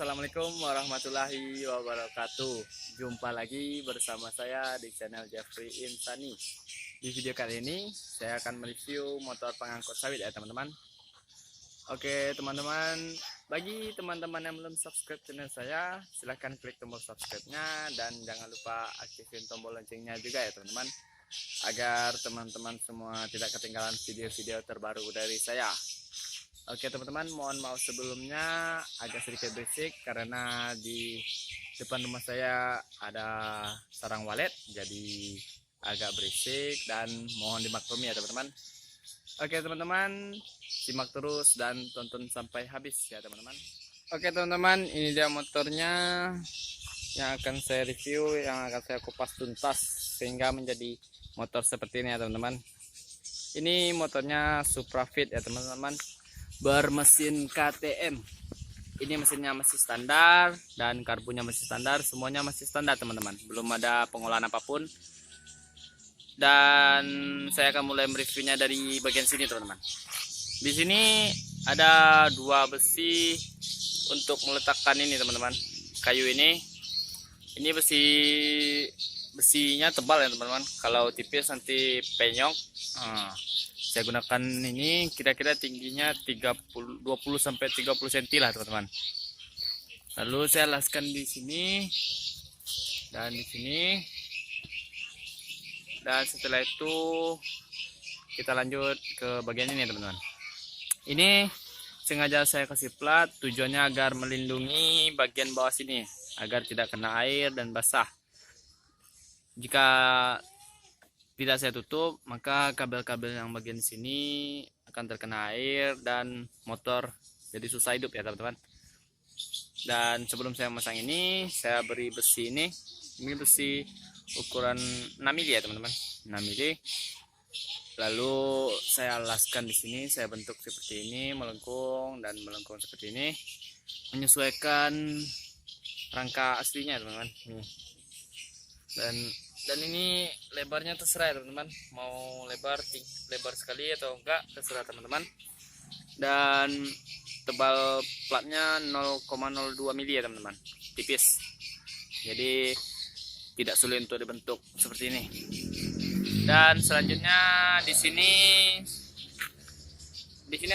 Assalamualaikum warahmatullahi wabarakatuh. Jumpa lagi bersama saya di channel Jeffrey Insani. Di video kali ini saya akan mereview motor pengangkut sawit ya teman-teman. Oke teman-teman, bagi teman-teman yang belum subscribe channel saya, silahkan klik tombol subscribe-nya dan jangan lupa aktifin tombol loncengnya juga ya teman-teman, agar teman-teman semua tidak ketinggalan video-video terbaru dari saya. Oke teman-teman, mohon maaf sebelumnya agak sedikit berisik karena di depan rumah saya ada sarang walet, jadi agak berisik dan mohon dimaklumi ya teman-teman. Oke teman-teman, simak terus dan tonton sampai habis ya teman-teman. Oke teman-teman, ini dia motornya yang akan saya review, yang akan saya kupas tuntas sehingga menjadi motor seperti ini ya teman-teman. Ini motornya Suprafit ya teman-teman, bermesin KTM. Ini mesinnya masih standar dan karbunya masih standar, semuanya masih standar teman-teman, belum ada pengolahan apapun. Dan saya akan mulai mereviewnya dari bagian sini teman-teman. Di sini ada dua besi untuk meletakkan ini teman-teman, kayu ini besinya tebal ya teman-teman, kalau tipis nanti penyok. Saya gunakan ini kira-kira tingginya 20 sampai 30 cm lah teman-teman. Lalu saya alaskan di sini dan di sini. Dan setelah itu kita lanjut ke bagian ini teman-teman. Ini sengaja saya kasih plat, tujuannya agar melindungi bagian bawah sini agar tidak kena air dan basah. Jika tidak saya tutup, maka kabel-kabel yang bagian sini akan terkena air dan motor jadi susah hidup ya teman-teman. Dan sebelum saya masang ini, saya beri besi ini besi ukuran 6 mili ya teman-teman, 6 mili. Lalu saya alaskan di sini, saya bentuk seperti ini, melengkung dan melengkung seperti ini, menyesuaikan rangka aslinya teman-teman. Dan ini lebarnya terserah ya teman-teman, mau lebar sekali atau enggak terserah teman-teman. Dan tebal platnya 0,02 mili ya teman-teman, tipis, jadi tidak sulit untuk dibentuk seperti ini. Dan selanjutnya di sini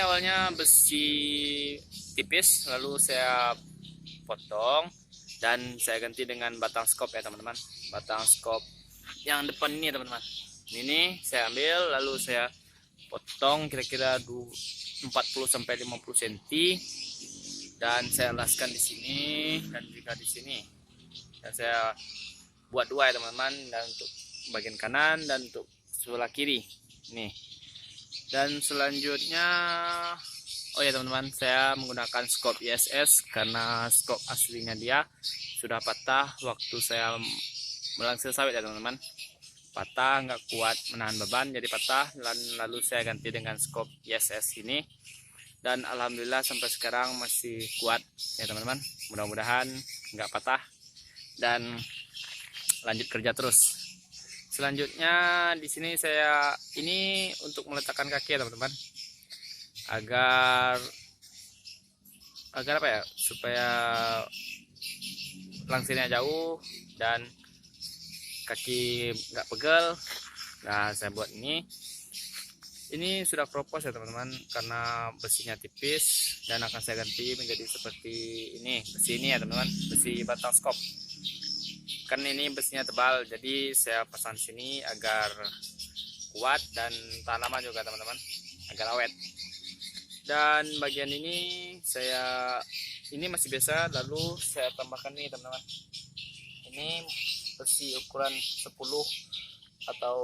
awalnya besi tipis, lalu saya potong dan saya ganti dengan batang skop ya teman-teman, batang skop yang depan ini teman-teman. Ini saya ambil lalu saya potong kira-kira 40 sampai 50 cm dan saya alaskan di sini dan juga di sini. Dan saya buat dua ya teman-teman, dan untuk bagian kanan dan untuk sebelah kiri nih. Dan selanjutnya oh ya teman-teman, saya menggunakan skop ISS karena skop aslinya dia sudah patah waktu saya melangsir sawit ya teman-teman, patah, nggak kuat menahan beban jadi patah. Dan lalu saya ganti dengan skop ISS ini dan alhamdulillah sampai sekarang masih kuat ya teman-teman. Mudah-mudahan nggak patah dan lanjut kerja terus. Selanjutnya di sini saya ini untuk meletakkan kaki ya teman-teman, agar apa ya, supaya langsirnya jauh dan kaki nggak pegel. Nah saya buat ini sudah kropos ya teman-teman, karena besinya tipis dan akan saya ganti menjadi seperti ini, besi ini ya teman-teman, besi batang skop. Kan ini besinya tebal, jadi saya pasang sini agar kuat dan tahan lama juga teman-teman, agar awet. Dan bagian ini masih biasa, lalu saya tambahkan ini teman-teman, ini besi ukuran 10 atau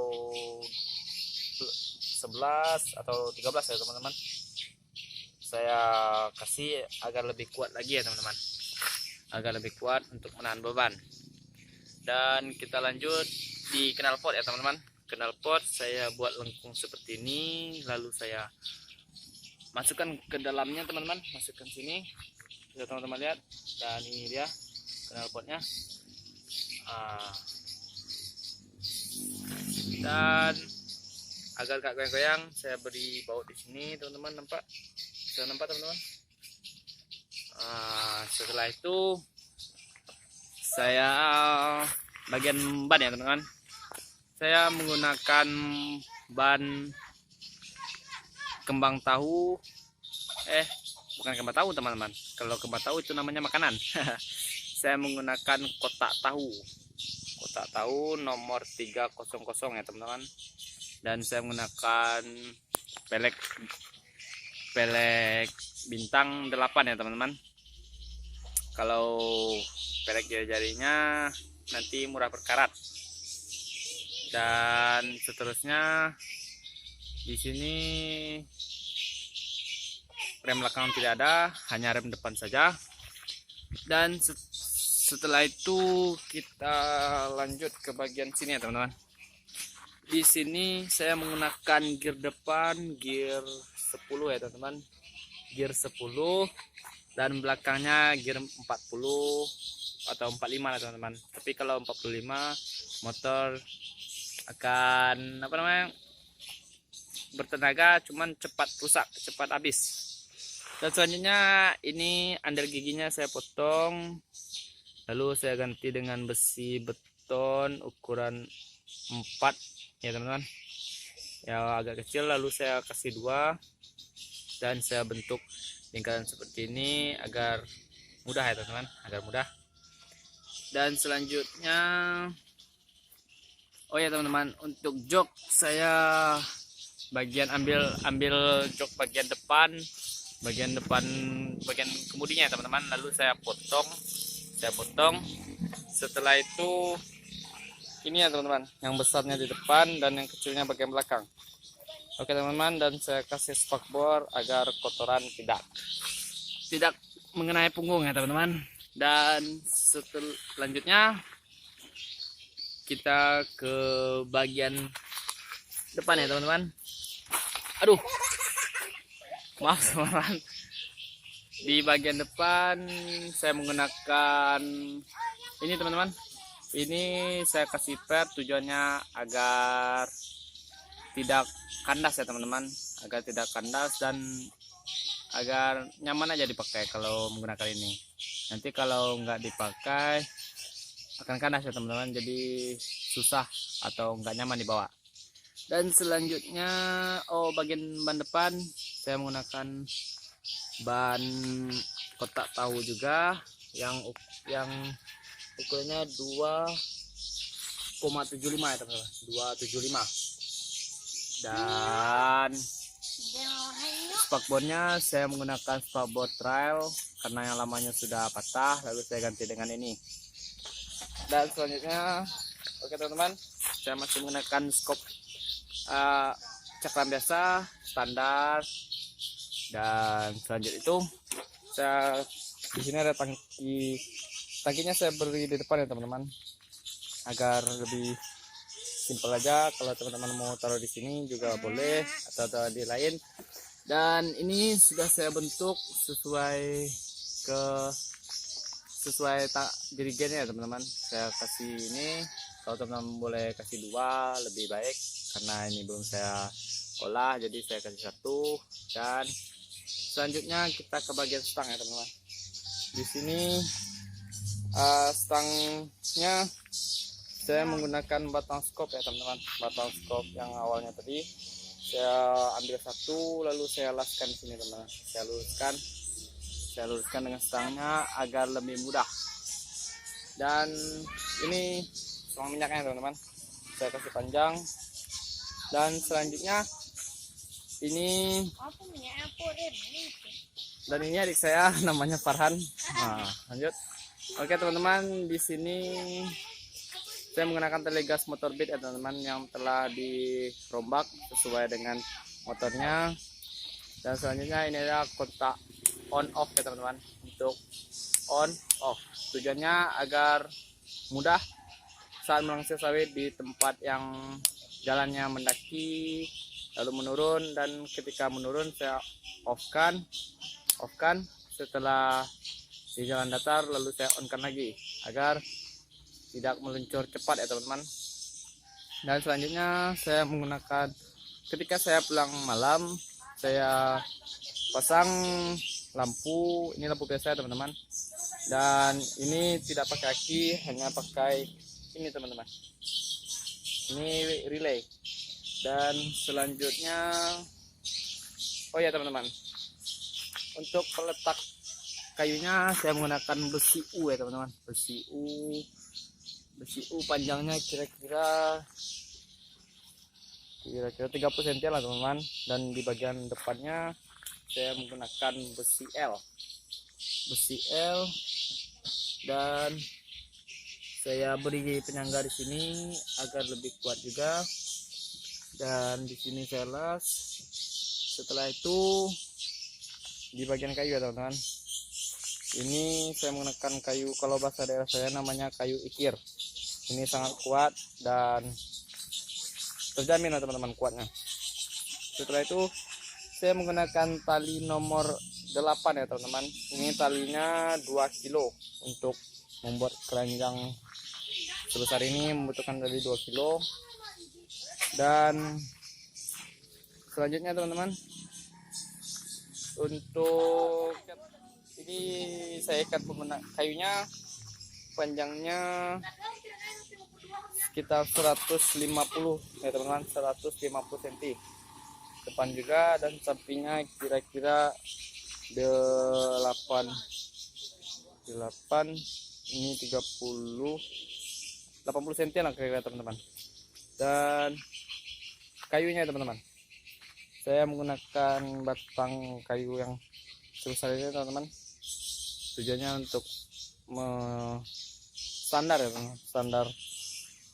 11 atau 13 ya teman-teman. Saya kasih agar lebih kuat lagi ya teman-teman, agar lebih kuat untuk menahan beban. Dan kita lanjut di knalpot ya teman-teman. Knalpot saya buat lengkung seperti ini, lalu saya masukkan ke dalamnya teman-teman, masukkan sini, bisa teman-teman lihat. Dan ini dia knalpotnya. Dan agar gak goyang-goyang, saya beri baut di sini teman-teman, bisa nampak teman-teman. Setelah itu saya bagian ban ya teman-teman. Saya menggunakan ban kembang tahu. Bukan kembang tahu teman-teman. Kalau kembang tahu itu namanya makanan. Saya menggunakan kotak tahu. Kotak tahu nomor 300 ya teman-teman. Dan saya menggunakan pelek bintang 8 ya teman-teman. Kalau pelek jari-jarinya nanti murah berkarat. Dan seterusnya di sini rem belakang tidak ada, hanya rem depan saja. Dan setelah itu kita lanjut ke bagian sini ya teman-teman. Di sini saya menggunakan gear depan gear 10 ya teman-teman, gear 10, dan belakangnya gear 40 atau 45 lah teman-teman. Tapi kalau 45 motor akan bertenaga, cuman cepat rusak, cepat habis. Dan selanjutnya ini andel giginya saya potong, lalu saya ganti dengan besi beton ukuran 4 ya teman-teman, ya agak kecil. Lalu saya kasih 2 dan saya bentuk lingkaran seperti ini agar mudah ya teman-teman, agar mudah. Dan selanjutnya, oh ya teman-teman, untuk jok saya ambil jok bagian depan bagian kemudinya ya teman-teman. Lalu saya potong. Setelah itu ini ya teman-teman, yang besarnya di depan dan yang kecilnya bagian belakang. Oke teman-teman, dan saya kasih spakbor agar kotoran tidak mengenai punggung ya teman-teman. Dan selanjutnya kita ke bagian depan ya teman-teman. Aduh, maaf teman-teman. Di bagian depan saya menggunakan ini teman-teman. Ini saya kasih per, tujuannya agar tidak kandas ya teman-teman, agar tidak kandas dan agar nyaman aja dipakai kalau menggunakan ini. Nanti kalau nggak dipakai akan kandas ya teman-teman, jadi susah atau nggak nyaman dibawa. Dan selanjutnya, bagian ban depan saya menggunakan ban kotak tahu juga yang ukurannya 2,75 ya teman-teman, 275. Dan spakbornya saya menggunakan spakbor trail karena yang lamanya sudah patah, lalu saya ganti dengan ini. Dan selanjutnya, oke teman-teman, saya masih menggunakan skop cakram biasa standar. Dan selanjutnya itu saya di sini ada tangkinya saya beri di depan ya teman-teman, agar lebih simpel aja. Kalau teman-teman mau taruh di sini juga boleh, atau di lain. Dan ini sudah saya bentuk sesuai jerigennya ya teman-teman. Saya kasih ini, kalau teman-teman boleh kasih 2 lebih baik, karena ini belum saya olah, jadi saya kasih 1. Dan selanjutnya kita ke bagian stang ya teman-teman. Di sini stangnya saya menggunakan batang skop ya teman-teman. Batang skop yang awalnya tadi saya ambil 1, lalu saya laskan di sini teman-teman. Saya luruskan dengan stangnya agar lebih mudah. Dan ini selang minyaknya teman-teman, saya kasih panjang. Dan selanjutnya ini, dan ini adik saya namanya Farhan. Nah, lanjut. Oke teman-teman, di sini saya menggunakan tali gas motor beat ya teman-teman, yang telah dirombak sesuai dengan motornya. Dan selanjutnya ini adalah kontak on off ya teman-teman, untuk on off. Tujuannya agar mudah saat melangsir sawit di tempat yang jalannya mendaki lalu menurun, dan ketika menurun saya off kan. Setelah di jalan datar lalu saya on kan lagi agar tidak meluncur cepat ya teman-teman. Dan selanjutnya saya menggunakan, ketika saya pulang malam, saya pasang lampu, ini lampu biasa ya teman-teman. Dan ini tidak pakai aki, hanya pakai ini teman-teman, ini relay. Dan selanjutnya, oh ya teman-teman, untuk peletak kayunya saya menggunakan besi U ya teman-teman, besi U panjangnya kira-kira 30 cm lah teman-teman. Dan di bagian depannya saya menggunakan besi L, dan saya beri penyangga di sini agar lebih kuat juga. Dan di sini saya las. Setelah itu di bagian kayu ya teman-teman, ini saya menggunakan kayu, kalau bahasa daerah saya namanya kayu ikir. Ini sangat kuat dan terjamin ya teman-teman kuatnya. Setelah itu saya menggunakan tali nomor 8 ya teman-teman. Ini talinya 2 kilo. Untuk membuat keranjang sebesar ini membutuhkan tali 2 kilo. Dan selanjutnya teman-teman, untuk ini saya ikat menggunakan kayunya, panjangnya sekitar 150 ya teman-teman, 150 cm depan juga, dan sampingnya kira-kira 8 ini 80 cm lah kira-kira teman-teman. Dan kayunya teman-teman, saya menggunakan batang kayu yang sebesar ini teman-teman. Tujuannya untuk standar ya teman-teman, standar.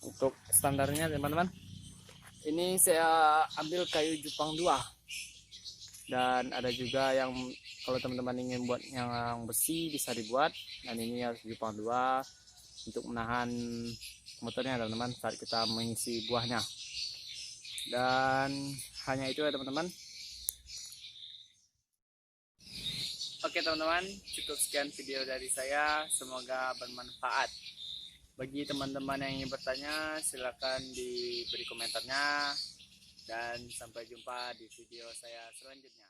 Untuk standarnya teman-teman, ini saya ambil kayu Jepang 2. Dan ada juga yang kalau teman-teman ingin buat yang besi bisa dibuat. Dan ini harus Jepang 2 untuk menahan motornya teman-teman saat kita mengisi buahnya. Dan hanya itu ya teman-teman. Oke teman-teman, cukup sekian video dari saya, semoga bermanfaat. Bagi teman-teman yang ingin bertanya, silakan diberi komentarnya. Dan sampai jumpa di video saya selanjutnya.